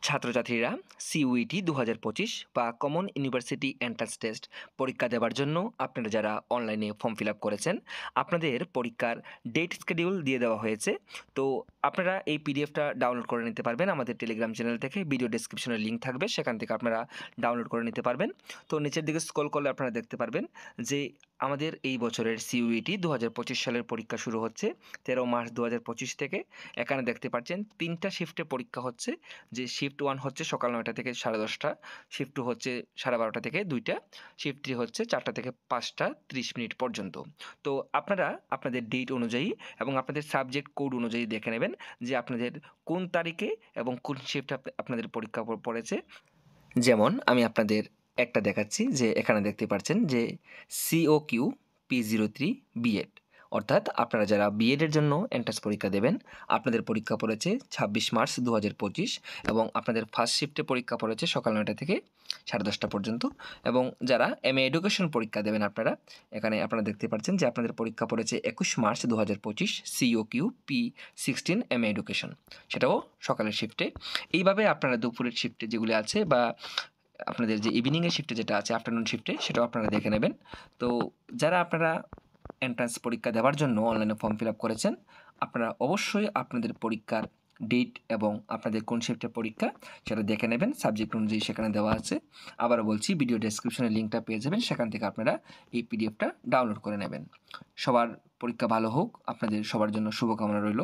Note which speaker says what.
Speaker 1: ছাত্রছাত্রীরা সিইউইটি 2025 বা common university entrance test পরীক্ষা দেওয়ার জন্য আপনারা যারা অনলাইনে ফর্ম ফিল আপ করেছেন, আপনাদের পরীক্ষার ডেট শিডিউল দিয়ে দেওয়া হয়েছে। তো আপনারা এই পিডিএফটা ডাউনলোড করে নিতে পারবেন আমাদের টেলিগ্রাম চ্যানেল থেকে। ভিডিও ডেসক্রিপশনে লিঙ্ক থাকবে, সেখান থেকে আপনারা ডাউনলোড করে নিতে পারবেন। তো নিচের দিকে স্ক্রল করলে আপনারা দেখতে পারবেন যে আমাদের এই বছরের সিইউইটি 2025 সালের পরীক্ষা শুরু হচ্ছে 13 মার্চ 2025 থেকে। এখানে দেখতে পাচ্ছেন 3টা শিফটে পরীক্ষা হচ্ছে। যে শিফট 1 হচ্ছে সকাল 9টা থেকে 10:30, শিফট 2 হচ্ছে 12:30 থেকে 2টা, শিফট 3 হচ্ছে 4টা থেকে 5টা 30 মিনিট পর্যন্ত। তো আপনারা আপনাদের ডেট অনুযায়ী এবং আপনাদের সাবজেক্ট কোড অনুযায়ী দেখে নেবেন যে আপনাদের কোন তারিখে এবং কোন শিফটে আপনাদের পরীক্ষা পড়েছে। যেমন আমি আপনাদের একটা দেখাচ্ছি, যে এখানে দেখতে পাচ্ছেন যে COQ P03 বিএড, অর্থাৎ আপনারা যারা বিএডের জন্য এন্ট্রান্স পরীক্ষা দেবেন, আপনাদের পরীক্ষা পড়েছে 26 মার্চ 2025 এবং আপনাদের ফার্স্ট শিফটে পরীক্ষা পড়েছে সকাল 9টা থেকে 10:30 পর্যন্ত। এবং যারা MA এডুকেশন পরীক্ষা দেবেন আপনারা, এখানে আপনারা দেখতে পাচ্ছেন যে আপনাদের পরীক্ষা পড়েছে 21 March 2025 COQ P16 MA education, সেটাও সকালের শিফটে। এইভাবে আপনারা দুপুরের শিফটে যেগুলি আছে বা আপনাদের যে ইভিনিংয়ের শিফটে যেটা আছে, আফটারনুন শিফটে, সেটাও আপনারা দেখে নেবেন। তো যারা আপনারা এন্ট্রান্স পরীক্ষা দেওয়ার জন্য অনলাইনে ফর্ম ফিল আপ করেছেন, আপনারা অবশ্যই আপনাদের পরীক্ষার ডেট এবং আপনাদের কোন শিফটে পরীক্ষা সেটা দেখে নেবেন, সাবজেক্ট অনুযায়ী সেখানে দেওয়া আছে। আবারও বলছি, ভিডিও ডেসক্রিপশনে লিঙ্কটা পেয়ে যাবেন, সেখান থেকে আপনারা এই পিডিএফটা ডাউনলোড করে নেবেন। সবার পরীক্ষা ভালো হোক, আপনাদের সবার জন্য শুভকামনা রইল।